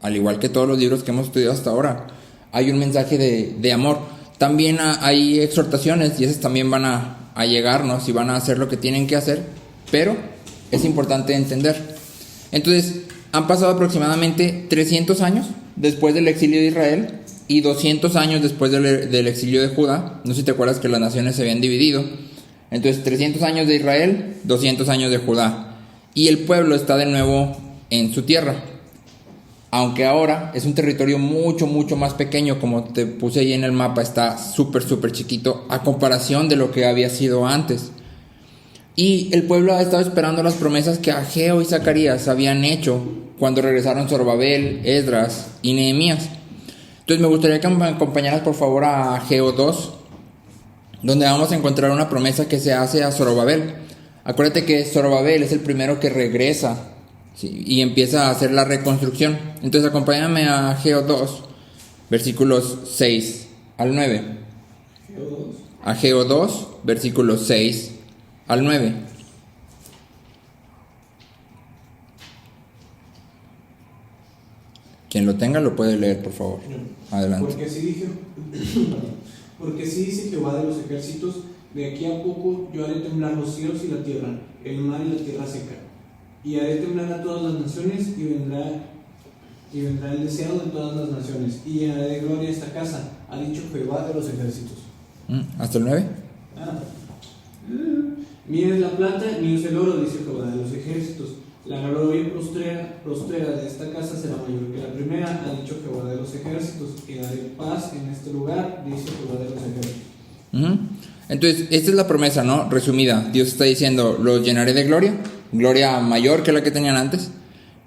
al igual que todos los libros que hemos estudiado hasta ahora, hay un mensaje de amor. También hay exhortaciones y esas también van a llegarnos y van a hacer lo que tienen que hacer, pero es importante entender. Entonces, han pasado aproximadamente 300 años después del exilio de Israel y 200 años después del exilio de Judá. No sé si te acuerdas que las naciones se habían dividido. Entonces, 300 años de Israel, 200 años de Judá. Y el pueblo está de nuevo en su tierra. Aunque ahora es un territorio mucho, mucho más pequeño, como te puse ahí en el mapa, está súper, súper chiquito a comparación de lo que había sido antes. Y el pueblo ha estado esperando las promesas que Ageo y Zacarías habían hecho cuando regresaron Zorobabel, Esdras y Nehemías. Entonces me gustaría que me acompañaras por favor a Ageo 2, donde vamos a encontrar una promesa que se hace a Zorobabel. Acuérdate que Zorobabel es el primero que regresa, ¿sí?, y empieza a hacer la reconstrucción. Entonces acompáñame a Ageo 2, versículos 6 al 9. Ageo 2, versículos 6 al 9. Quien lo tenga lo puede leer, por favor. Adelante. Porque así dice Jehová de los ejércitos: de aquí a poco yo haré temblar los cielos y la tierra, el mar y la tierra seca, y haré temblar a todas las naciones, y vendrá el deseado de todas las naciones, y llenaré de gloria esta casa, ha dicho Jehová de los ejércitos. ¿Hasta el 9? Mío es la plata, mío es el oro, dice Jehová de los ejércitos. La gloria postrera de esta casa será mayor que la primera, ha dicho Jehová de los ejércitos. Y daré paz en este lugar, dice Jehová de los ejércitos. Entonces, esta es la promesa, ¿no? Resumida. Dios está diciendo: los llenaré de gloria, gloria mayor que la que tenían antes.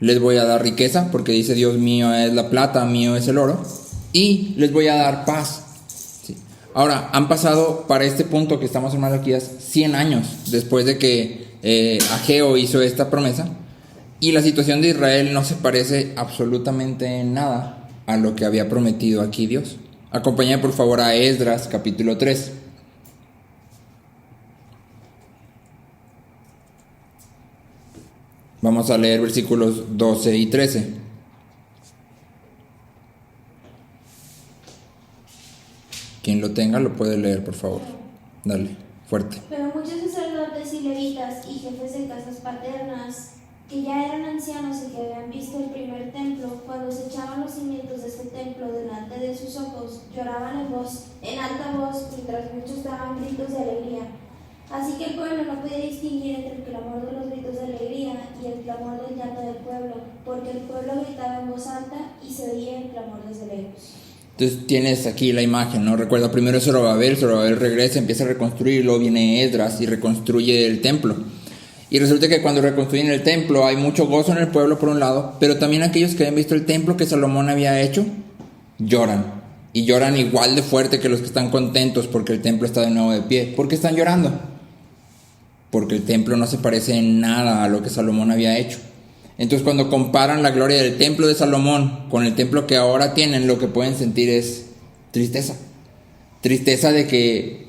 Les voy a dar riqueza, porque dice Dios: mío es la plata, mío es el oro. Y les voy a dar paz. Ahora, han pasado para este punto que estamos en Malaquías 100 años después de que Ageo hizo esta promesa, y la situación de Israel no se parece absolutamente en nada a lo que había prometido aquí Dios. Acompáñame por favor a Esdras capítulo 3. Vamos a leer versículos 12 y 13. Quien lo tenga lo puede leer, por favor. Dale, fuerte. Pero muchos sacerdotes y levitas y jefes de casas paternas, que ya eran ancianos y que habían visto el primer templo, cuando se echaban los cimientos de este templo delante de sus ojos, lloraban en alta voz, mientras muchos daban gritos de alegría. Así que el pueblo no podía distinguir entre el clamor de los gritos de alegría y el clamor del llanto del pueblo, porque el pueblo gritaba en voz alta y se oía el clamor desde lejos. Entonces tienes aquí la imagen, ¿no? Recuerda, primero es Zorobabel regresa, empieza a reconstruir, luego viene Esdras y reconstruye el templo. Y resulta que cuando reconstruyen el templo hay mucho gozo en el pueblo por un lado, pero también aquellos que habían visto el templo que Salomón había hecho, lloran. Y lloran igual de fuerte que los que están contentos porque el templo está de nuevo de pie. ¿Por qué están llorando? Porque el templo no se parece en nada a lo que Salomón había hecho. Entonces cuando comparan la gloria del templo de Salomón con el templo que ahora tienen, lo que pueden sentir es tristeza. Tristeza de que,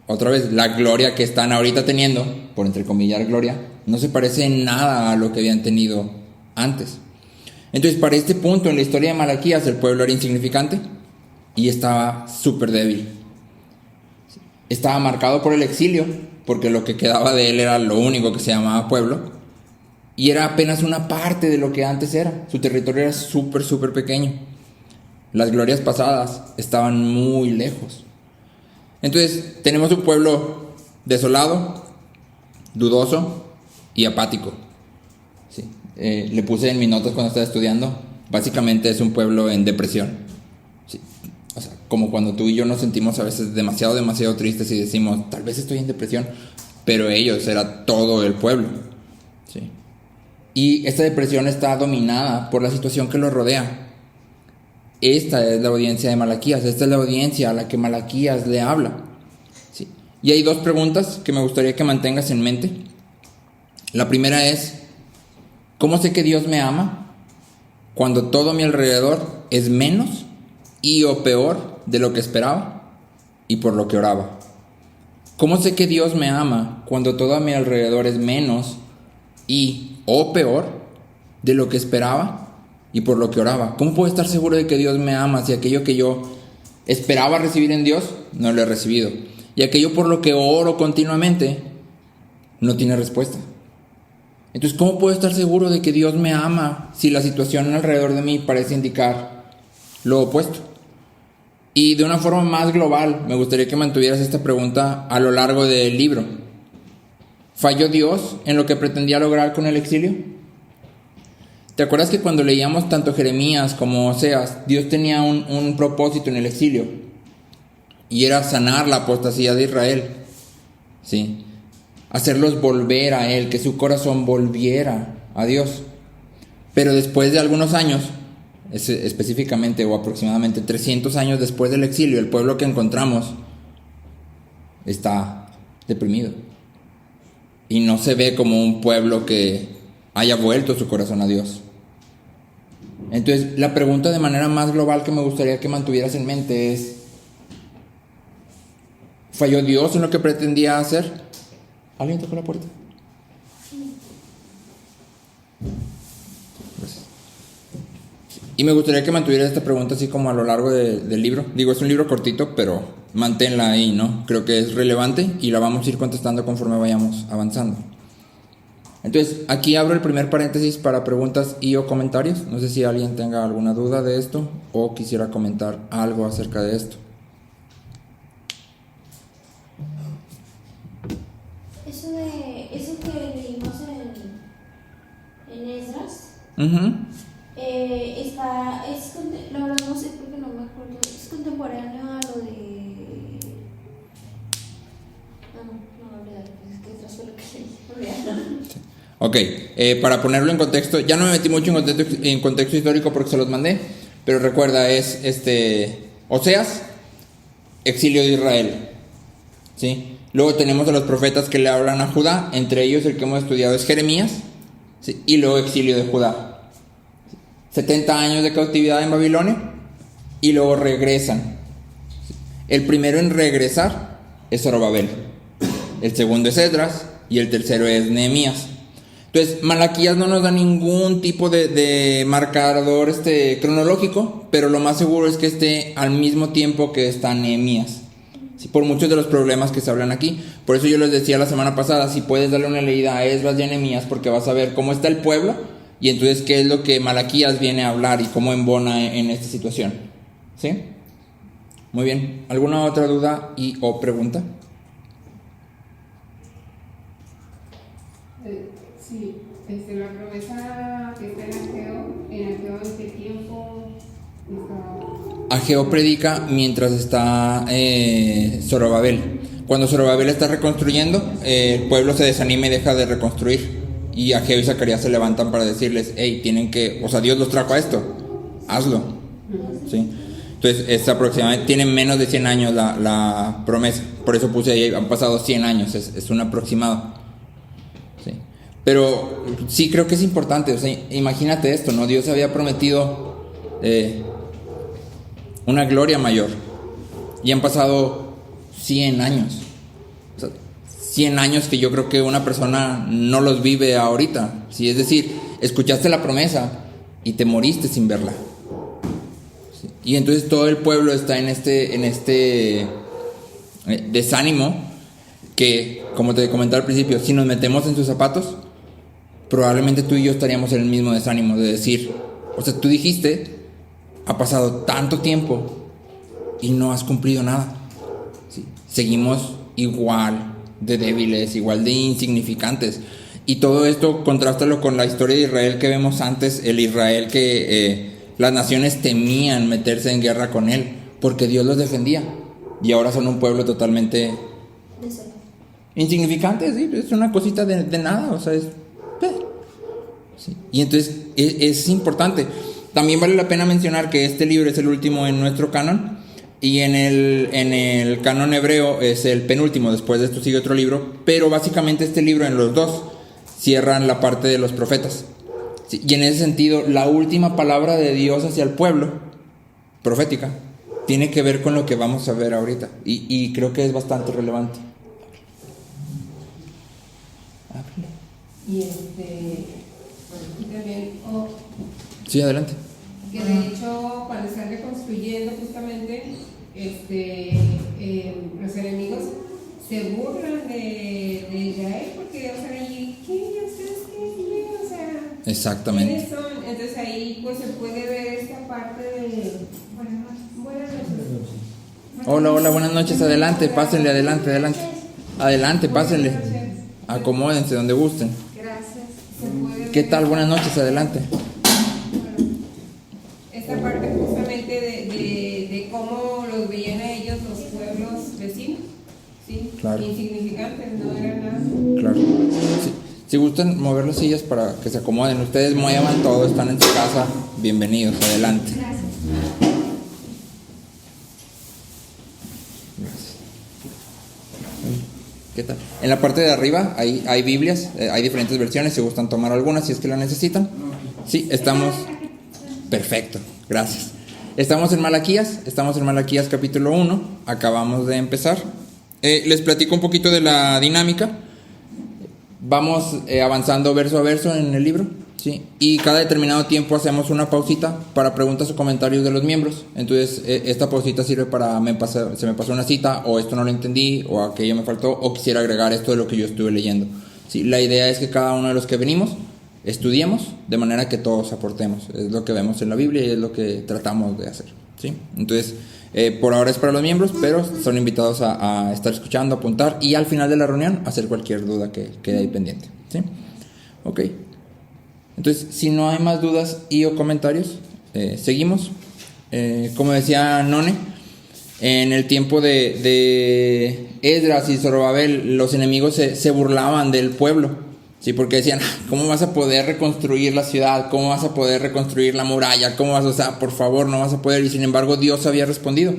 otra vez, la gloria que están ahorita teniendo, por entrecomillar gloria, no se parece en nada a lo que habían tenido antes. Entonces para este punto en la historia de Malaquías el pueblo era insignificante y estaba súper débil. Estaba marcado por el exilio, porque lo que quedaba de él era lo único que se llamaba pueblo. Y era apenas una parte de lo que antes era. Su territorio era súper, súper pequeño. Las glorias pasadas estaban muy lejos. Entonces, tenemos un pueblo desolado, dudoso y apático. Sí. Le puse en mis notas cuando estaba estudiando. Básicamente es un pueblo en depresión. Sí. O sea, como cuando tú y yo nos sentimos a veces demasiado tristes y decimos, tal vez estoy en depresión. Pero ellos, era todo el pueblo. Sí. Y esta depresión está dominada por la situación que los rodea. Esta es la audiencia de Malaquías. Esta es la audiencia a la que Malaquías le habla. ¿Sí? Y hay dos preguntas que me gustaría que mantengas en mente. La primera es: ¿cómo sé que Dios me ama cuando todo a mi alrededor es menos y o peor de lo que esperaba y por lo que oraba? ¿Cómo sé que Dios me ama cuando todo a mi alrededor es menos y o peor de lo que esperaba y por lo que oraba. ¿Cómo puedo estar seguro de que Dios me ama si aquello que yo esperaba recibir en Dios no lo he recibido? Y aquello por lo que oro continuamente no tiene respuesta. Entonces, ¿cómo puedo estar seguro de que Dios me ama si la situación alrededor de mí parece indicar lo opuesto? Y de una forma más global, me gustaría que mantuvieras esta pregunta a lo largo del libro. ¿Falló Dios en lo que pretendía lograr con el exilio? ¿Te acuerdas que cuando leíamos tanto Jeremías como Oseas, Dios tenía un propósito en el exilio? Y era sanar la apostasía de Israel. ¿Sí? Hacerlos volver a Él, que su corazón volviera a Dios. Pero después de algunos años, específicamente o aproximadamente 300 años después del exilio, el pueblo que encontramos está deprimido. Y no se ve como un pueblo que haya vuelto su corazón a Dios. Entonces, la pregunta de manera más global que me gustaría que mantuvieras en mente es: ¿falló Dios en lo que pretendía hacer? ¿Alguien tocó la puerta? Gracias. Y me gustaría que mantuvieras esta pregunta así como a lo largo del libro. Digo, es un libro cortito, pero manténla ahí, ¿no? Creo que es relevante y la vamos a ir contestando conforme vayamos avanzando. Entonces, aquí abro el primer paréntesis para preguntas y o comentarios. No sé si alguien tenga alguna duda de esto o quisiera comentar algo acerca de esto. Eso que leímos en Esdras, la verdad no sé por qué no me acuerdo, es contemporáneo a lo de... No, olvidar, es que Esdras fue lo que leí, Ok, para ponerlo en contexto, ya no me metí mucho en contexto histórico porque se los mandé, pero recuerda, es Oseas, exilio de Israel, ¿sí? Luego tenemos a los profetas que le hablan a Judá, entre ellos el que hemos estudiado es Jeremías, ¿sí? Y luego exilio de Judá, 70 años de cautividad en Babilonia, y luego regresan. El primero en regresar es Zorobabel, el segundo es Esdras, y el tercero es Nehemías. Entonces, Malaquías no nos da ningún tipo de marcador cronológico, pero lo más seguro es que esté al mismo tiempo que está Nehemías, ¿sí? Por muchos de los problemas que se hablan aquí. Por eso yo les decía la semana pasada, si puedes darle una leída a Esdras y a Nehemías, porque vas a ver cómo está el pueblo y entonces qué es lo que Malaquías viene a hablar y cómo embona en esta situación, ¿sí? Muy bien. ¿Alguna otra duda y o pregunta? Sí, la promesa que está en Ageo, ¿en qué tiempo está? Ageo predica mientras está Zorobabel. Cuando Zorobabel está reconstruyendo, el pueblo se desanima y deja de reconstruir. Y Ageo y Zacarías se levantan para decirles: hey, tienen que, o sea, Dios los trajo a esto, hazlo. ¿Sí? Entonces, es aproximadamente, tiene menos de 100 años la promesa. Por eso puse ahí, han pasado 100 años, es un aproximado. ¿Sí? Pero sí creo que es importante, o sea, imagínate esto, ¿no? Dios había prometido una gloria mayor y han pasado 100 años. O sea, 100 años que yo creo que una persona no los vive ahorita, ¿sí? Es decir, escuchaste la promesa y te moriste sin verla, ¿sí? Y entonces todo el pueblo está en este desánimo que, como te comenté al principio, si nos metemos en sus zapatos, probablemente tú y yo estaríamos en el mismo desánimo de decir, o sea, tú dijiste, ha pasado tanto tiempo y no has cumplido nada, ¿sí? Seguimos igual de débiles, igual de insignificantes. Y todo esto contrástalo con la historia de Israel que vemos antes, el Israel que las naciones temían meterse en guerra con él porque Dios los defendía, y ahora son un pueblo totalmente insignificante, ¿sí? Es una cosita de nada, o sea, ¿sí? Y entonces es importante. También vale la pena mencionar que este libro es el último en nuestro canon, y en el canon hebreo es el penúltimo. Después de esto sigue otro libro, pero básicamente este libro, en los dos, cierran la parte de los profetas, ¿sí? Y en ese sentido, la última palabra de Dios hacia el pueblo, profética, tiene que ver con lo que vamos a ver ahorita, y creo que es bastante relevante. Y y también Sí, adelante. Que de hecho, cuando están reconstruyendo justamente, los enemigos se burlan de Israel, porque, o sea, ¿y qué? ¿Ustedes qué? O sea, Exactamente. ¿quiénes son? Entonces ahí pues se puede ver esta parte de... Buenas noches. Hola, buenas noches, adelante, pásenle, adelante. Adelante, pásenle. Acomódense donde gusten. Gracias. ¿Qué tal? Buenas noches, adelante. Esta parte justamente de cómo los veían a ellos los pueblos vecinos, ¿sí? Claro. Insignificantes, no eran nada. Claro. Sí. Si gustan mover las sillas para que se acomoden, ustedes muevan todo, están en su casa, bienvenidos, adelante. Gracias. ¿Qué tal? En la parte de arriba hay Biblias, hay diferentes versiones, si gustan tomar algunas, si es que la necesitan. Sí, estamos... Perfecto, gracias. Estamos en Malaquías capítulo 1, acabamos de empezar. Les platico un poquito de la dinámica. Vamos avanzando verso a verso en el libro, ¿sí? Y cada determinado tiempo hacemos una pausita para preguntas o comentarios de los miembros. Entonces esta pausita sirve para se me pasó una cita, o esto no lo entendí, o aquello me faltó, o quisiera agregar esto de lo que yo estuve leyendo, ¿sí? La idea es que cada uno de los que venimos estudiemos de manera que todos aportemos. Es lo que vemos en la Biblia y es lo que tratamos de hacer, ¿sí? Entonces por ahora es para los miembros, pero son invitados a estar escuchando, a apuntar y al final de la reunión hacer cualquier duda que quede ahí pendiente, ¿sí? Ok. Entonces, si no hay más dudas y o comentarios, seguimos. Como decía None, en el tiempo de Esdras y Zorobabel, los enemigos se burlaban del pueblo, ¿sí? Porque decían, ¿cómo vas a poder reconstruir la ciudad? ¿Cómo vas a poder reconstruir la muralla? O sea, por favor, no vas a poder. Y sin embargo, Dios había respondido,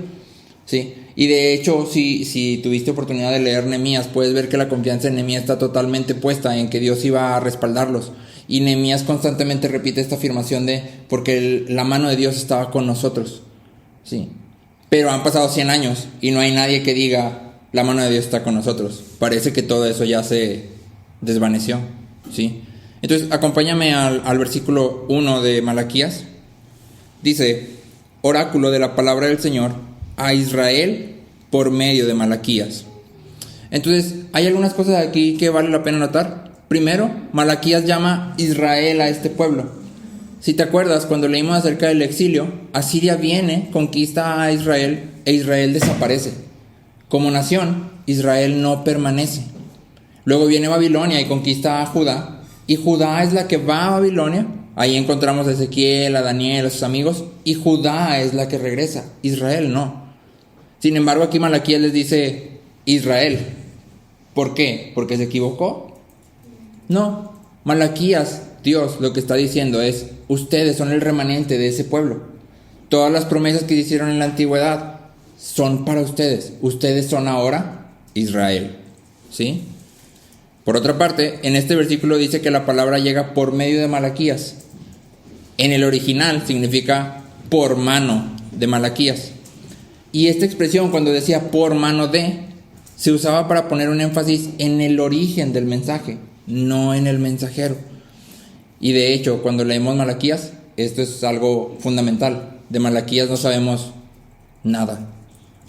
¿sí? Y de hecho, si tuviste oportunidad de leer Nehemías, puedes ver que la confianza en Nehemías está totalmente puesta en que Dios iba a respaldarlos. Y Nehemías constantemente repite esta afirmación de, porque la mano de Dios estaba con nosotros, ¿sí? Pero han pasado 100 años y no hay nadie que diga, la mano de Dios está con nosotros. Parece que todo eso ya se desvaneció, ¿sí? Entonces, acompáñame al versículo 1 de Malaquías. Dice, oráculo de la palabra del Señor a Israel por medio de Malaquías. Entonces, hay algunas cosas aquí que vale la pena notar. Primero, Malaquías llama Israel a este pueblo. Si te acuerdas, cuando leímos acerca del exilio, Asiria viene, conquista a Israel e Israel desaparece. Como nación, Israel no permanece. Luego viene Babilonia y conquista a Judá, y Judá es la que va a Babilonia. Ahí encontramos a Ezequiel, a Daniel, a sus amigos, y Judá es la que regresa, Israel no. Sin embargo, aquí Malaquías les dice Israel. ¿Por qué? ¿Porque se equivocó? No, Malaquías, Dios lo que está diciendo es, ustedes son el remanente de ese pueblo. Todas las promesas que hicieron en la antigüedad son para ustedes. Ustedes son ahora Israel, ¿sí? Por otra parte, en este versículo dice que la palabra llega por medio de Malaquías. En el original significa por mano de Malaquías. Y esta expresión, cuando decía por mano de, se usaba para poner un énfasis en el origen del mensaje, no en el mensajero. Y de hecho, cuando leemos Malaquías, esto es algo fundamental. De Malaquías no sabemos nada,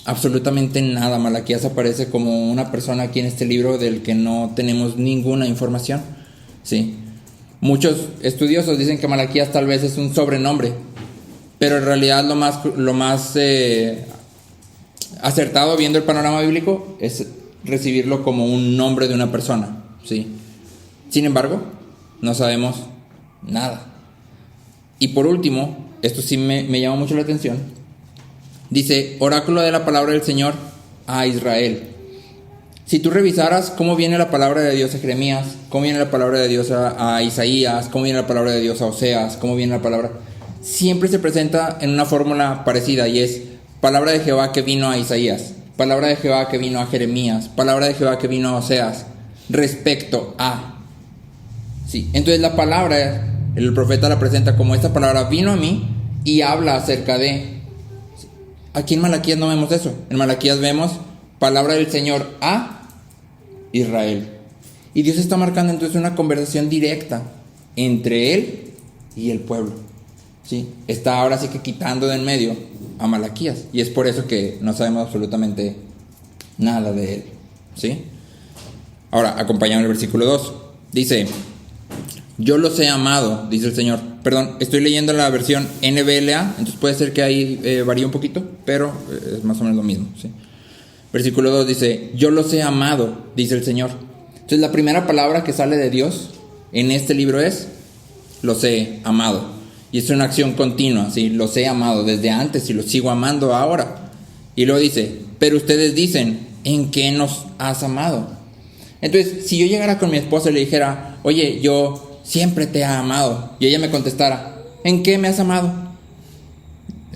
absolutamente nada. Malaquías aparece como una persona aquí en este libro del que no tenemos ninguna información, ¿sí? Muchos estudiosos dicen que Malaquías tal vez es un sobrenombre, pero en realidad lo más acertado, viendo el panorama bíblico, es recibirlo como un nombre de una persona, ¿sí? Sin embargo, no sabemos nada. Y por último, esto sí me llama mucho la atención, dice, oráculo de la palabra del Señor a Israel. Si tú revisaras cómo viene la palabra de Dios a Jeremías, cómo viene la palabra de Dios a Isaías, cómo viene la palabra de Dios a Oseas, cómo viene la palabra, siempre se presenta en una fórmula parecida, y es palabra de Jehová que vino a Isaías, palabra de Jehová que vino a Jeremías, palabra de Jehová que vino a Oseas, respecto a. Sí, entonces la palabra, el profeta la presenta como esta palabra vino a mí y habla acerca de. Aquí en Malaquías no vemos eso. En Malaquías vemos palabra del Señor a Israel. Y Dios está marcando entonces una conversación directa entre él y el pueblo. ¿sí? Está ahora sí que quitando de en medio a Malaquías. Y es por eso que no sabemos absolutamente nada de él, ¿sí? Ahora, acompañamos el versículo 2. Dice: yo los he amado, dice el Señor. Perdón, estoy leyendo la versión NBLA, entonces puede ser que ahí varíe un poquito, pero es más o menos lo mismo, ¿sí? Versículo 2 dice: yo los he amado, dice el Señor. Entonces la primera palabra que sale de Dios en este libro es: los he amado. Y es una acción continua, ¿sí? Los he amado desde antes y los sigo amando ahora. Y luego dice: pero ustedes dicen, ¿en qué nos has amado? Entonces, si yo llegara con mi esposa y le dijera: oye, yo siempre te he amado, y ella me contestara: ¿en qué me has amado?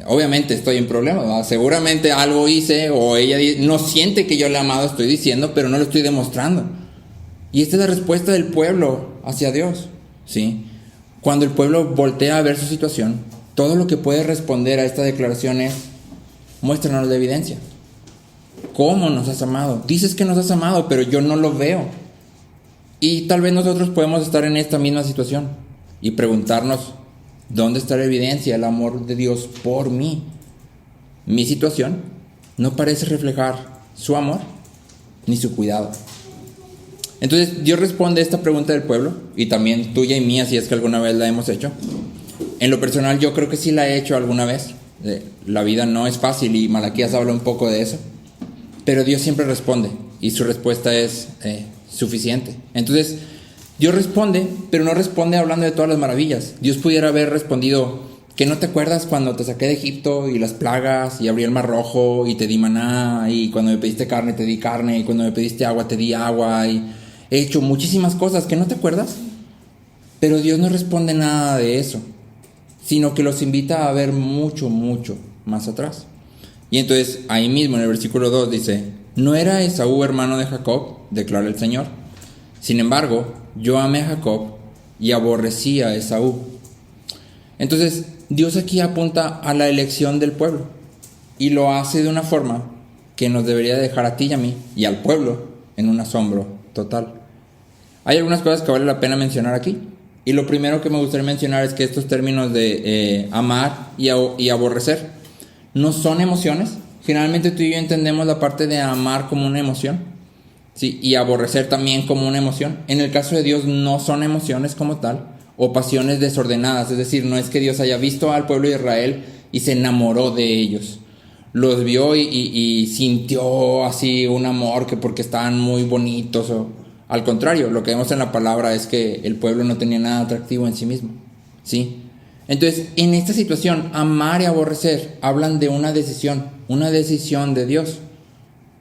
Obviamente estoy en problemas, ¿verdad? Seguramente algo hice, o ella no siente que yo le he amado, estoy diciendo, pero no lo estoy demostrando. Y esta es la respuesta del pueblo hacia Dios, ¿sí? Cuando el pueblo voltea a ver su situación, todo lo que puede responder a esta declaración es: muéstranos la evidencia. ¿Cómo nos has amado? Dices que nos has amado, pero yo no lo veo. Y tal vez nosotros podemos estar en esta misma situación y preguntarnos: ¿dónde está la evidencia, el amor de Dios por mí? Mi situación no parece reflejar su amor ni su cuidado. Entonces Dios responde a esta pregunta del pueblo, y también tuya y mía, si es que alguna vez la hemos hecho. En lo personal, yo creo que sí la he hecho alguna vez. La vida no es fácil, y Malaquías habla un poco de eso, pero Dios siempre responde, y su respuesta es suficiente. Entonces Dios responde, pero no responde hablando de todas las maravillas. Dios pudiera haber respondido: ¿que no te acuerdas cuando te saqué de Egipto y las plagas, y abrí el mar rojo y te di maná, y cuando me pediste carne te di carne, y cuando me pediste agua te di agua, y he hecho muchísimas cosas? ¿Que no te acuerdas? Pero Dios no responde nada de eso, sino que los invita a ver mucho, mucho más atrás. Y entonces ahí mismo en el versículo 2 dice: ¿no era Esaú hermano de Jacob?, declara el Señor. Sin embargo, yo amé a Jacob y aborrecí a Esaú. Entonces Dios aquí apunta a la elección del pueblo, y lo hace de una forma que nos debería dejar a ti y a mí y al pueblo en un asombro total. Hay algunas cosas que vale la pena mencionar aquí, y lo primero que me gustaría mencionar es que estos términos de amar y aborrecer no son emociones. Generalmente tú y yo entendemos la parte de amar como una emoción, ¿sí? Y aborrecer también como una emoción. En el caso de Dios no son emociones como tal, o pasiones desordenadas. Es decir, no es que Dios haya visto al pueblo de Israel y se enamoró de ellos. Los vio y sintió así un amor que porque estaban muy bonitos. Al contrario, lo que vemos en la palabra es que el pueblo no tenía nada atractivo en sí mismo, ¿sí? Entonces, en esta situación, amar y aborrecer hablan de una decisión de Dios.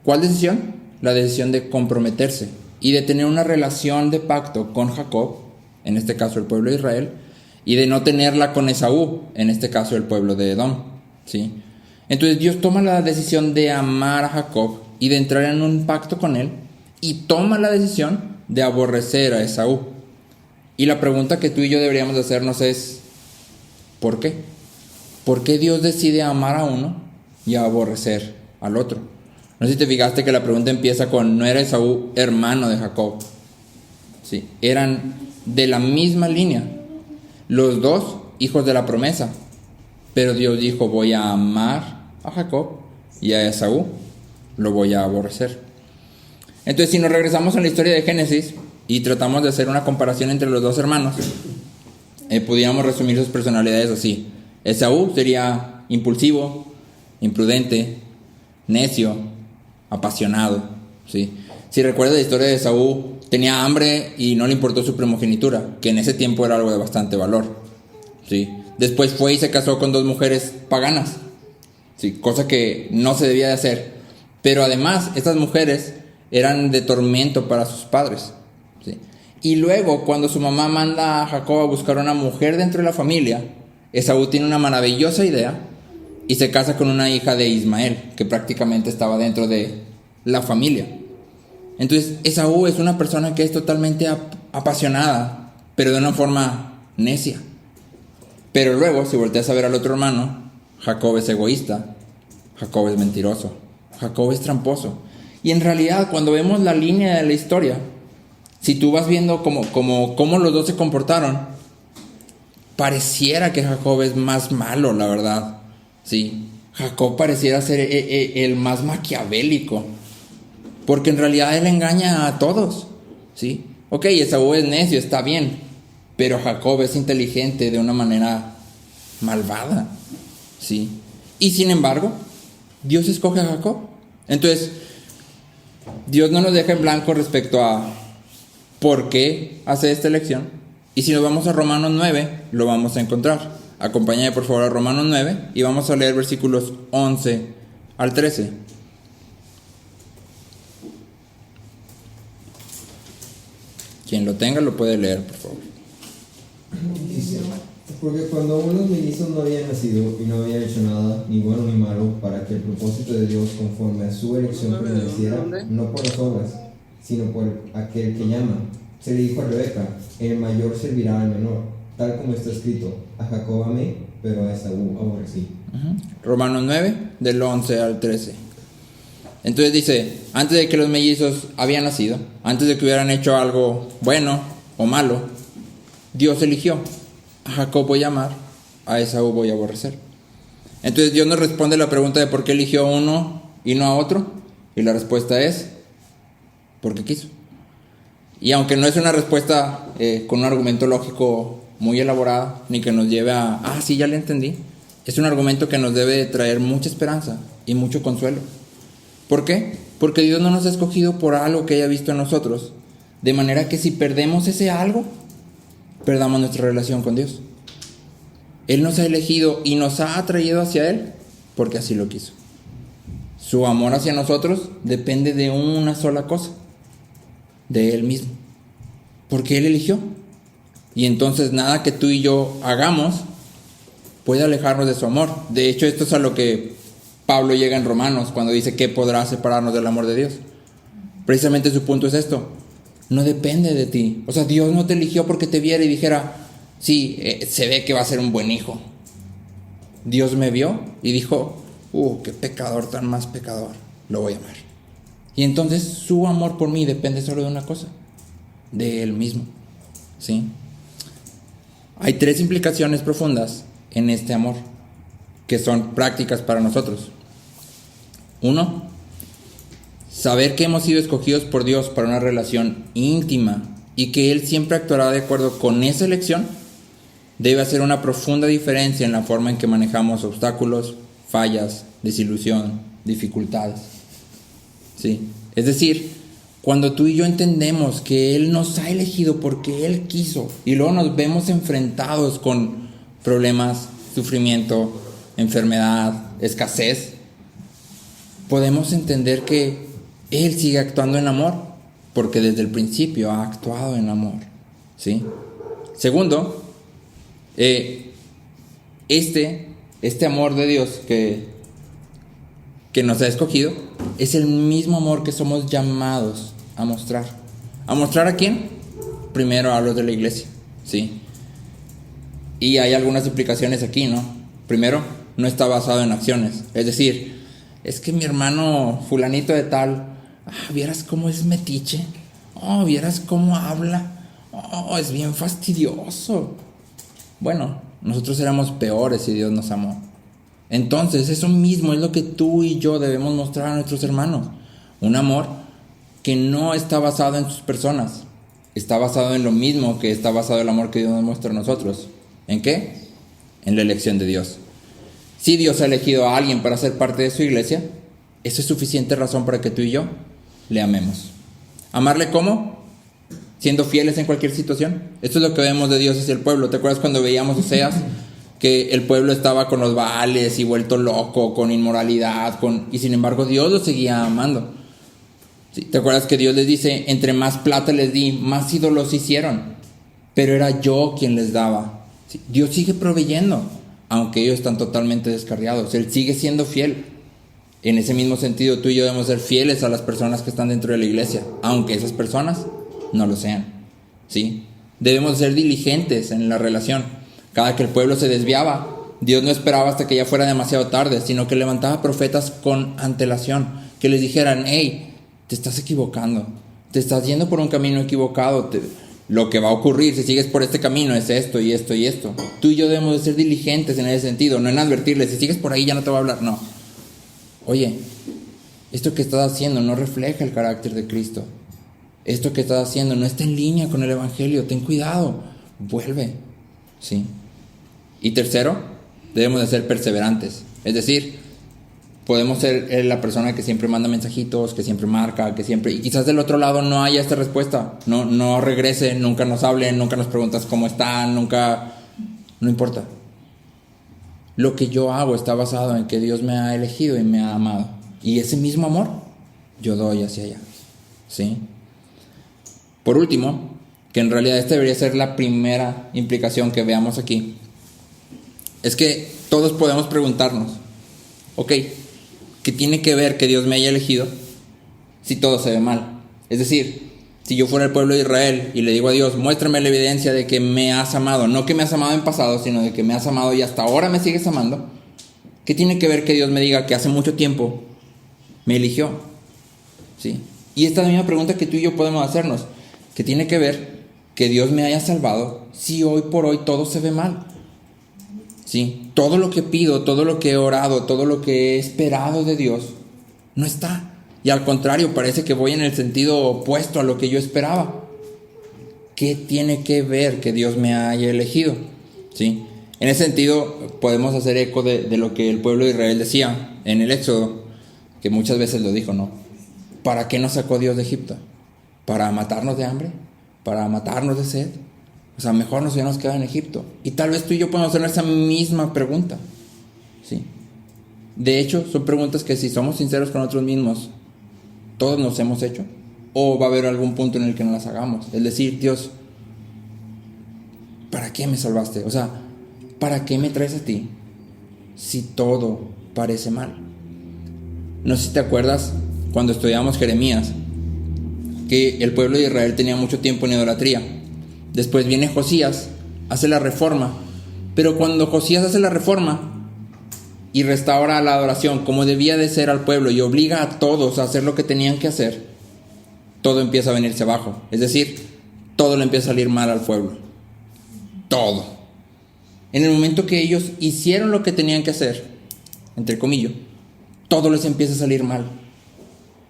¿Cuál decisión? La decisión de comprometerse y de tener una relación de pacto con Jacob, en este caso el pueblo de Israel, y de no tenerla con Esaú, en este caso el pueblo de Edom, ¿sí? Entonces Dios toma la decisión de amar a Jacob y de entrar en un pacto con él, y toma la decisión de aborrecer a Esaú. Y la pregunta que tú y yo deberíamos hacernos es: ¿por qué? ¿Por qué Dios decide amar a uno y aborrecer al otro? No sé si te fijaste que la pregunta empieza con: ¿no era Esaú hermano de Jacob? Sí, eran de la misma línea, los dos hijos de la promesa, pero Dios dijo: voy a amar a Jacob, y a Esaú lo voy a aborrecer. Entonces, si nos regresamos a la historia de Génesis y tratamos de hacer una comparación entre los dos hermanos, pudiéramos resumir sus personalidades así: Esaú sería impulsivo, imprudente, necio, apasionado, ¿sí? Si recuerdas la historia de Esaú, tenía hambre y no le importó su primogenitura, que en ese tiempo era algo de bastante valor, ¿sí? Después fue y se casó con 2 mujeres paganas, ¿sí? Cosa que no se debía de hacer. Pero además, estas mujeres eran de tormento para sus padres, ¿sí? Y luego, cuando su mamá manda a Jacob a buscar una mujer dentro de la familia, Esaú tiene una maravillosa idea y se casa con una hija de Ismael, que prácticamente estaba dentro de la familia. Entonces, Esaú es una persona que es totalmente apasionada, pero de una forma necia. Pero luego, si volteas a ver al otro hermano, Jacob es egoísta, Jacob es mentiroso, Jacob es tramposo. Y en realidad, cuando vemos la línea de la historia, si tú vas viendo cómo los dos se comportaron, pareciera que Jacob es más malo, la verdad. Sí, Jacob pareciera ser el más maquiavélico, porque en realidad él engaña a todos. Sí, ok, Esaú es necio, está bien, pero Jacob es inteligente de una manera malvada. Sí, y sin embargo, Dios escoge a Jacob. Entonces, Dios no nos deja en blanco respecto a por qué hace esta elección. Y si nos vamos a Romanos 9, lo vamos a encontrar. Acompáñame por favor a Romanos 9 y vamos a leer versículos 11 al 13. Quien lo tenga lo puede leer, por favor. Dice, porque cuando aún los mellizos no habían nacido y no habían hecho nada, ni bueno ni malo, para que el propósito de Dios conforme a su elección permaneciera, no por las obras, sino por aquel que llama, se le dijo a Rebeca, el mayor servirá al menor, tal como está escrito, a Jacob amé, pero a Esaú aborrecí. Romanos 9, del 11 al 13. Entonces dice, antes de que los mellizos habían nacido, antes de que hubieran hecho algo bueno o malo, Dios eligió. A Jacob voy a amar, a Esaú voy a aborrecer. Entonces Dios nos responde la pregunta de por qué eligió a uno y no a otro. Y la respuesta es, porque quiso. Y aunque no es una respuesta con un argumento lógico muy elaborado, ni que nos lleve a, sí, ya le entendí, es un argumento que nos debe traer mucha esperanza y mucho consuelo. ¿Por qué? Porque Dios no nos ha escogido por algo que haya visto en nosotros, de manera que si perdemos ese algo, perdamos nuestra relación con Dios. Él nos ha elegido y nos ha atraído hacia Él porque así lo quiso. Su amor hacia nosotros depende de una sola cosa, de Él mismo, porque Él eligió. Y entonces nada que tú y yo hagamos puede alejarnos de su amor. De hecho, esto es a lo que Pablo llega en Romanos cuando dice que podrá separarnos del amor de Dios. Precisamente su punto es esto: no depende de ti. O sea, Dios no te eligió porque te viera y dijera, sí, se ve que va a ser un buen hijo. Dios me vio y dijo, qué pecador tan más pecador, lo voy a amar. Y entonces su amor por mí depende solo de una cosa, de Él mismo. ¿Sí? Hay 3 implicaciones profundas en este amor que son prácticas para nosotros. 1, saber que hemos sido escogidos por Dios para una relación íntima y que Él siempre actuará de acuerdo con esa elección debe hacer una profunda diferencia en la forma en que manejamos obstáculos, fallas, desilusión, dificultades. ¿Sí? Es decir, cuando tú y yo entendemos que Él nos ha elegido porque Él quiso y luego nos vemos enfrentados con problemas, sufrimiento, enfermedad, escasez, podemos entender que Él sigue actuando en amor porque desde el principio ha actuado en amor. ¿Sí? Segundo, este amor de Dios que nos ha escogido es el mismo amor que somos llamados a mostrar. ¿A mostrar a quién? Primero a los de la iglesia, ¿sí? Y hay algunas implicaciones aquí, ¿no? Primero, no está basado en acciones. Es decir, es que mi hermano fulanito de tal, vieras cómo es metiche, vieras cómo habla, es bien fastidioso. Bueno, nosotros éramos peores y Dios nos amó. Entonces, eso mismo es lo que tú y yo debemos mostrar a nuestros hermanos. Un amor que no está basado en sus personas. Está basado en lo mismo que está basado el amor que Dios nos muestra a nosotros. ¿En qué? En la elección de Dios. Si Dios ha elegido a alguien para ser parte de su iglesia, eso es suficiente razón para que tú y yo le amemos. ¿Amarle cómo? Siendo fieles en cualquier situación. Esto es lo que vemos de Dios hacia el pueblo. ¿Te acuerdas cuando veíamos Oseas? Que el pueblo estaba con los Baales y vuelto loco, con inmoralidad, y sin embargo Dios los seguía amando. ¿Sí? ¿Te acuerdas que Dios les dice, entre más plata les di, más ídolos hicieron? Pero era yo quien les daba. ¿Sí? Dios sigue proveyendo, aunque ellos están totalmente descarriados. Él sigue siendo fiel. En ese mismo sentido, tú y yo debemos ser fieles a las personas que están dentro de la iglesia, aunque esas personas no lo sean. ¿Sí? Debemos ser diligentes en la relación. Cada que el pueblo se desviaba, Dios no esperaba hasta que ya fuera demasiado tarde, sino que levantaba profetas con antelación, que les dijeran, hey, te estás equivocando, te estás yendo por un camino equivocado, lo que va a ocurrir si sigues por este camino es esto y esto y esto. Tú y yo debemos de ser diligentes en ese sentido, no en advertirle, si sigues por ahí ya no te va a hablar, no. Oye, esto que estás haciendo no refleja el carácter de Cristo. Esto que estás haciendo no está en línea con el Evangelio, ten cuidado, vuelve, ¿sí? Y tercero, debemos de ser perseverantes, es decir, podemos ser la persona que siempre manda mensajitos, que siempre marca, que siempre... Y quizás del otro lado no haya esta respuesta. No regrese, nunca nos hablen, nunca nos preguntas cómo están, nunca... No importa. Lo que yo hago está basado en que Dios me ha elegido y me ha amado. Y ese mismo amor yo doy hacia allá. ¿Sí? Por último, que en realidad esta debería ser la primera implicación que veamos aquí, es que todos podemos preguntarnos, ok, ¿qué tiene que ver que Dios me haya elegido si todo se ve mal? Es decir, si yo fuera el pueblo de Israel y le digo a Dios, muéstrame la evidencia de que me has amado, no que me has amado en pasado, sino de que me has amado y hasta ahora me sigues amando, ¿qué tiene que ver que Dios me diga que hace mucho tiempo me eligió? ¿Sí? Y esta es la misma pregunta que tú y yo podemos hacernos. ¿Qué tiene que ver que Dios me haya salvado si hoy por hoy todo se ve mal? ¿Sí? Todo lo que pido, todo lo que he orado, todo lo que he esperado de Dios, no está. Y al contrario, parece que voy en el sentido opuesto a lo que yo esperaba. ¿Qué tiene que ver que Dios me haya elegido? ¿Sí? En ese sentido, podemos hacer eco de lo que el pueblo de Israel decía en el Éxodo, que muchas veces lo dijo, ¿no? ¿Para qué nos sacó Dios de Egipto? ¿Para matarnos de hambre? ¿Para matarnos de sed? O sea, mejor nos hubiéramos quedado en Egipto. Y tal vez tú y yo podemos hacer esa misma pregunta. ¿Sí? De hecho, son preguntas que si somos sinceros con nosotros mismos, todos nos hemos hecho. O va a haber algún punto en el que no las hagamos. Es decir, Dios, ¿para qué me salvaste? O sea, ¿para qué me traes a ti si todo parece mal? No sé si te acuerdas cuando estudiamos Jeremías, que el pueblo de Israel tenía mucho tiempo en idolatría. Después viene Josías, hace la reforma, pero cuando Josías hace la reforma y restaura la adoración como debía de ser al pueblo y obliga a todos a hacer lo que tenían que hacer, todo empieza a venirse abajo. Es decir, todo le empieza a salir mal al pueblo. Todo. En el momento que ellos hicieron lo que tenían que hacer, entre comillas, todo les empieza a salir mal.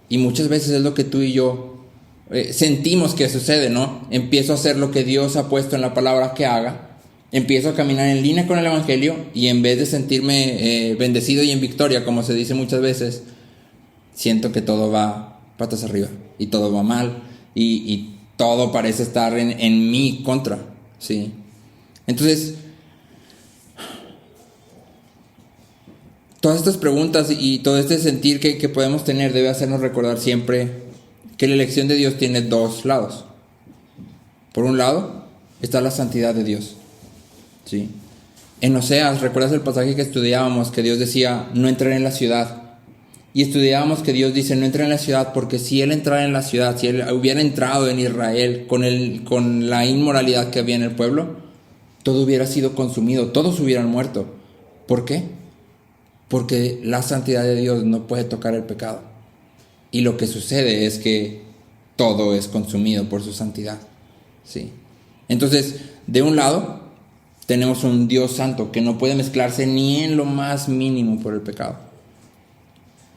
Y muchas veces es lo que tú y yo sentimos que sucede, ¿no? Empiezo a hacer lo que Dios ha puesto en la palabra que haga, empiezo a caminar en línea con el Evangelio y en vez de sentirme bendecido y en victoria, como se dice muchas veces, siento que todo va patas arriba y todo va mal y todo parece estar en mi contra, ¿sí? Entonces, todas estas preguntas y todo este sentir que podemos tener debe hacernos recordar siempre que la elección de Dios tiene dos lados. Por un lado está la santidad de Dios, ¿sí? En Oseas, ¿recuerdas el pasaje que estudiábamos? Que Dios decía, no entraré en la ciudad. Y estudiábamos que Dios dice, no entraré en la ciudad, porque si Él entrara en la ciudad, si Él hubiera entrado en Israel con la inmoralidad que había en el pueblo, todo hubiera sido consumido, todos hubieran muerto. ¿Por qué? Porque la santidad de Dios no puede tocar el pecado. Y lo que sucede es que todo es consumido por su santidad, ¿sí? Entonces, de un lado, tenemos un Dios santo que no puede mezclarse ni en lo más mínimo por el pecado.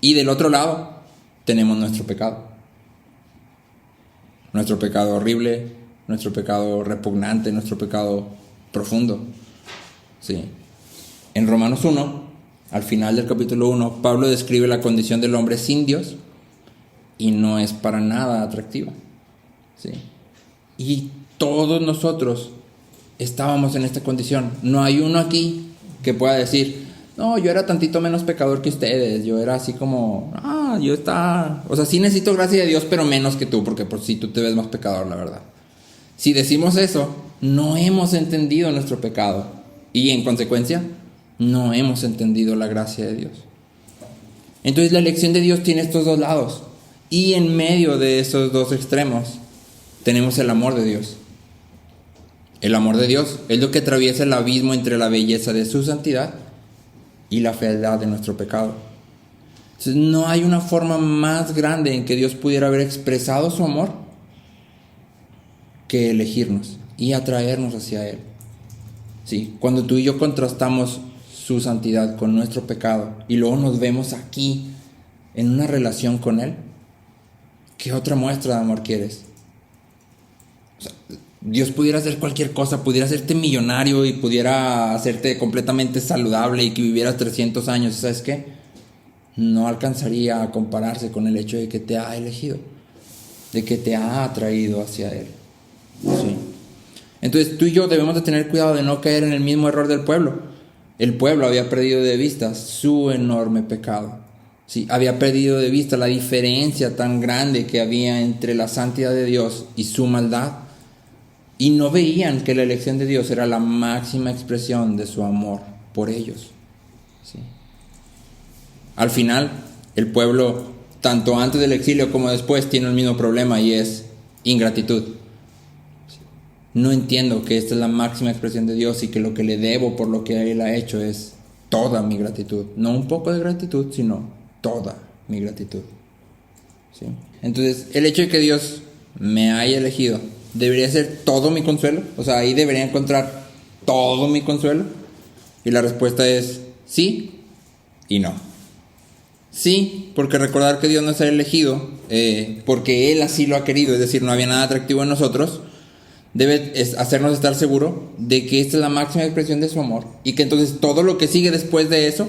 Y del otro lado, tenemos nuestro pecado. Nuestro pecado horrible, nuestro pecado repugnante, nuestro pecado profundo, ¿sí? En Romanos 1, al final del capítulo 1, Pablo describe la condición del hombre sin Dios y no es para nada atractiva, ¿sí? Y todos nosotros estábamos en esta condición. No hay uno aquí que pueda decir, no, yo era tantito menos pecador que ustedes, yo era así como, yo estaba, o sea, sí necesito gracia de Dios, pero menos que tú, porque por si tú te ves más pecador, la verdad. Si decimos eso, no hemos entendido nuestro pecado y en consecuencia no hemos entendido la gracia de Dios. Entonces la elección de Dios tiene estos dos lados y en medio de esos dos extremos tenemos el amor de Dios. El amor de Dios es lo que atraviesa el abismo entre la belleza de su santidad y la fealdad de nuestro pecado. Entonces, no hay una forma más grande en que Dios pudiera haber expresado su amor que elegirnos y atraernos hacia Él. ¿Sí? Cuando tú y yo contrastamos su santidad con nuestro pecado y luego nos vemos aquí en una relación con Él, ¿qué otra muestra de amor quieres? O sea, Dios pudiera hacer cualquier cosa, pudiera hacerte millonario y pudiera hacerte completamente saludable y que vivieras 300 años. ¿Sabes qué? No alcanzaría a compararse con el hecho de que te ha elegido, de que te ha atraído hacia Él. ¿Sí? Entonces tú y yo debemos de tener cuidado de no caer en el mismo error del pueblo. El pueblo había perdido de vista su enorme pecado. ¿Sí? Había perdido de vista la diferencia tan grande que había entre la santidad de Dios y su maldad. Y no veían que la elección de Dios era la máxima expresión de su amor por ellos. ¿Sí? Al final, el pueblo, tanto antes del exilio como después, tiene el mismo problema y es ingratitud. No entiendo que esta es la máxima expresión de Dios y que lo que le debo por lo que Él ha hecho es toda mi gratitud. No un poco de gratitud, sino toda mi gratitud. ¿Sí? Entonces, el hecho de que Dios me haya elegido debería ser todo mi consuelo. O sea, ahí debería encontrar todo mi consuelo. Y la respuesta es sí y no. Sí, porque recordar que Dios nos ha elegido porque Él así lo ha querido, es decir, no había nada atractivo en nosotros, debe hacernos estar seguro de que esta es la máxima expresión de su amor y que entonces todo lo que sigue después de eso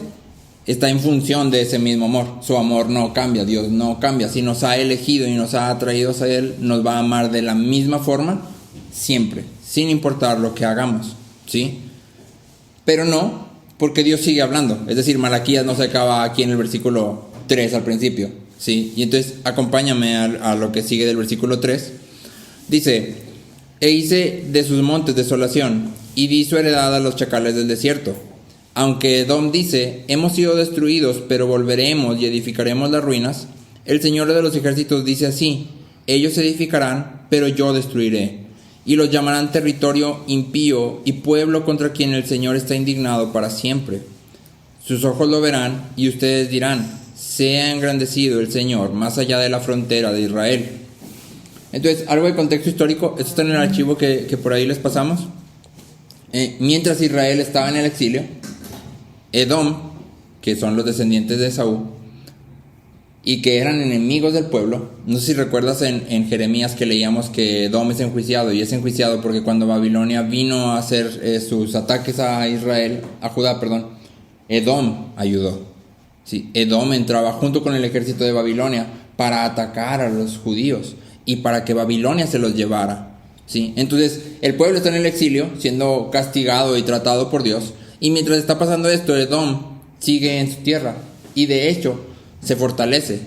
está en función de ese mismo amor. Su amor no cambia, Dios no cambia. Si nos ha elegido y nos ha atraído hacia Él, nos va a amar de la misma forma siempre, sin importar lo que hagamos, ¿sí? Pero no, porque Dios sigue hablando. Es decir, Malaquías no se acaba aquí en el versículo 3 al principio, ¿sí? Y entonces acompáñame a lo que sigue del versículo 3. Dice: e hice de sus montes desolación, y di su heredad a los chacales del desierto. Aunque Edom dice: hemos sido destruidos, pero volveremos y edificaremos las ruinas, el Señor de los ejércitos dice así: ellos edificarán, pero yo destruiré, y los llamarán territorio impío y pueblo contra quien el Señor está indignado para siempre. Sus ojos lo verán, y ustedes dirán: sea engrandecido el Señor más allá de la frontera de Israel. Entonces, algo de contexto histórico. Esto está en el archivo que por ahí les pasamos. Mientras Israel estaba en el exilio, Edom, que son los descendientes de Esaú y que eran enemigos del pueblo, no sé si recuerdas en Jeremías que leíamos que Edom es enjuiciado, y es enjuiciado porque cuando Babilonia vino a hacer sus ataques a Judá, Edom ayudó. Sí, Edom entraba junto con el ejército de Babilonia para atacar a los judíos y para que Babilonia se los llevara. ¿Sí? Entonces el pueblo está en el exilio, siendo castigado y tratado por Dios, y mientras está pasando esto, Edom sigue en su tierra y de hecho se fortalece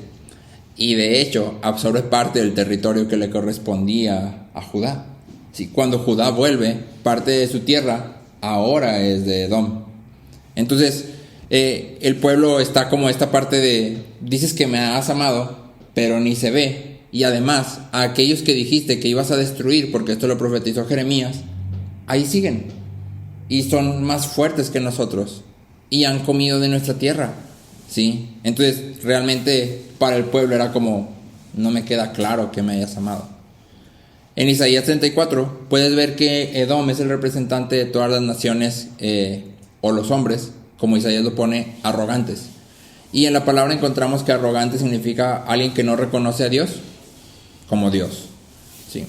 y de hecho absorbe parte del territorio que le correspondía a Judá. ¿Sí? Cuando Judá vuelve, parte de su tierra ahora es de Edom. Entonces el pueblo está como esta parte de: dices que me has amado, pero ni se ve. Y además, a aquellos que dijiste que ibas a destruir, porque esto lo profetizó Jeremías, ahí siguen. Y son más fuertes que nosotros. Y han comido de nuestra tierra. ¿Sí? Entonces, realmente, para el pueblo era como: no me queda claro que me hayas amado. En Isaías 34, puedes ver que Edom es el representante de todas las naciones, o los hombres, como Isaías lo pone, arrogantes. Y en la palabra encontramos que arrogante significa alguien que no reconoce a Dios como Dios. ¿Sí?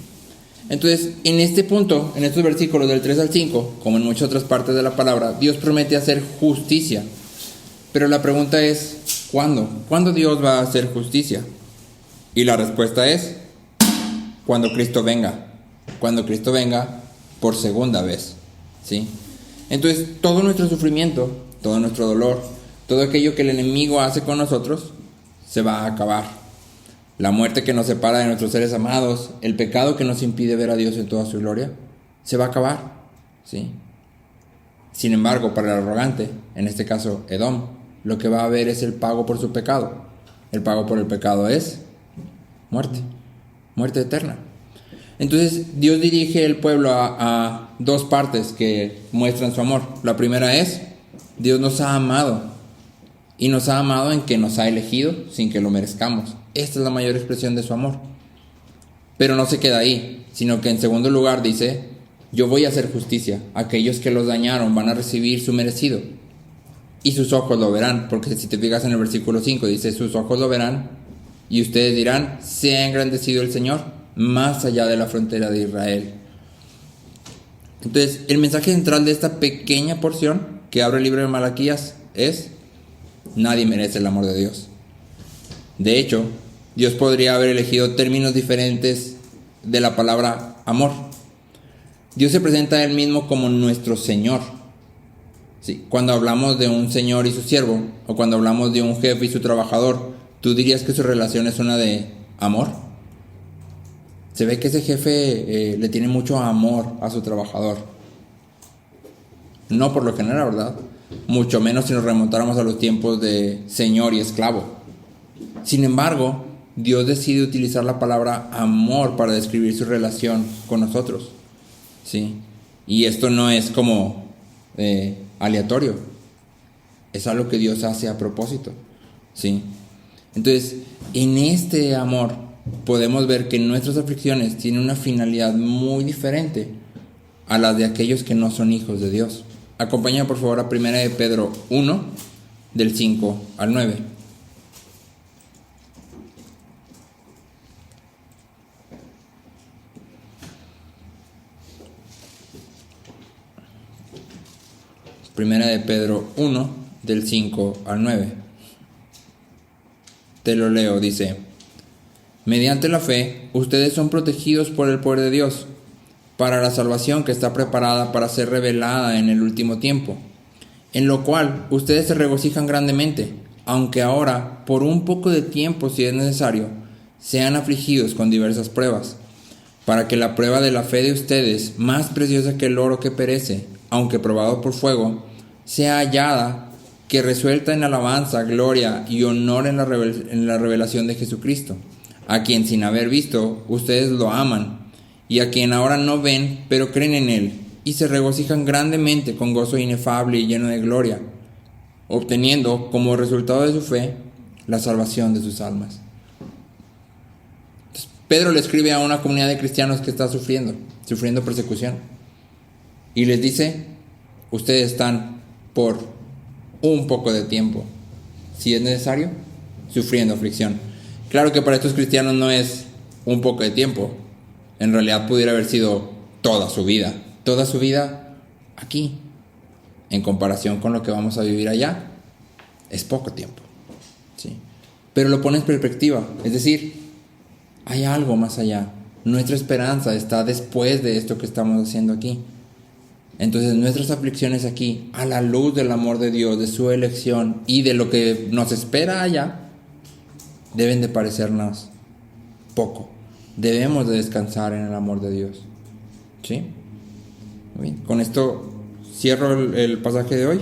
Entonces, en este punto, en estos versículos del 3 al 5, como en muchas otras partes de la palabra, Dios promete hacer justicia. Pero la pregunta es: ¿cuándo? ¿Cuándo Dios va a hacer justicia? Y la respuesta es: cuando Cristo venga. Cuando Cristo venga por segunda vez. ¿Sí? Entonces, todo nuestro sufrimiento, todo nuestro dolor, todo aquello que el enemigo hace con nosotros, se va a acabar. La muerte que nos separa de nuestros seres amados, el pecado que nos impide ver a Dios en toda su gloria, se va a acabar. ¿Sí? Sin embargo, para el arrogante, en este caso Edom, lo que va a haber es el pago por su pecado. El pago por el pecado es muerte, muerte eterna. Entonces Dios dirige el pueblo a dos partes que muestran su amor. La primera es: Dios nos ha amado, y nos ha amado en que nos ha elegido sin que lo merezcamos. Esta es la mayor expresión de su amor. Pero no se queda ahí, sino que en segundo lugar dice, yo voy a hacer justicia. Aquellos que los dañaron van a recibir su merecido. Y sus ojos lo verán, porque si te fijas en el versículo 5, dice, sus ojos lo verán, y ustedes dirán, se ha engrandecido el Señor, más allá de la frontera de Israel. Entonces, el mensaje central de esta pequeña porción que abre el libro de Malaquías es, nadie merece el amor de Dios. De hecho, Dios podría haber elegido términos diferentes de la palabra amor. Dios se presenta a Él mismo como nuestro Señor. Sí, cuando hablamos de un Señor y su siervo, o cuando hablamos de un jefe y su trabajador, ¿tú dirías que su relación es una de amor? Se ve que ese jefe le tiene mucho amor a su trabajador. No por lo general, ¿verdad? Mucho menos si nos remontáramos a los tiempos de señor y esclavo. Sin embargo, Dios decide utilizar la palabra amor para describir su relación con nosotros. ¿Sí? Y esto no es como aleatorio. Es algo que Dios hace a propósito. ¿Sí? Entonces, en este amor podemos ver que nuestras aflicciones tienen una finalidad muy diferente a las de aquellos que no son hijos de Dios. Acompáñame por favor a 1 de Pedro 1, del 5 al 9. Primera de Pedro 1, del 5 al 9. Te lo leo, dice: mediante la fe, ustedes son protegidos por el poder de Dios, para la salvación que está preparada para ser revelada en el último tiempo, en lo cual ustedes se regocijan grandemente, aunque ahora, por un poco de tiempo si es necesario, sean afligidos con diversas pruebas, para que la prueba de la fe de ustedes, más preciosa que el oro que perece, aunque probado por fuego, sea hallada, que resuelta en alabanza, gloria y honor en la revelación de Jesucristo, a quien sin haber visto, ustedes lo aman, y a quien ahora no ven, pero creen en Él, y se regocijan grandemente con gozo inefable y lleno de gloria, obteniendo como resultado de su fe la salvación de sus almas. Entonces, Pedro le escribe a una comunidad de cristianos que está sufriendo persecución, y les dice: ustedes están por un poco de tiempo, si es necesario, sufriendo aflicción. Claro que para estos cristianos no es un poco de tiempo. En realidad pudiera haber sido toda su vida aquí. En comparación con lo que vamos a vivir allá, es poco tiempo. ¿Sí? Pero lo pone en perspectiva. Es decir, hay algo más allá. Nuestra esperanza está después de esto que estamos haciendo aquí. Entonces nuestras aflicciones aquí, a la luz del amor de Dios, de su elección y de lo que nos espera allá, deben de parecernos poco. Debemos de descansar en el amor de Dios. ¿Sí? Muy bien. Con esto cierro el pasaje de hoy.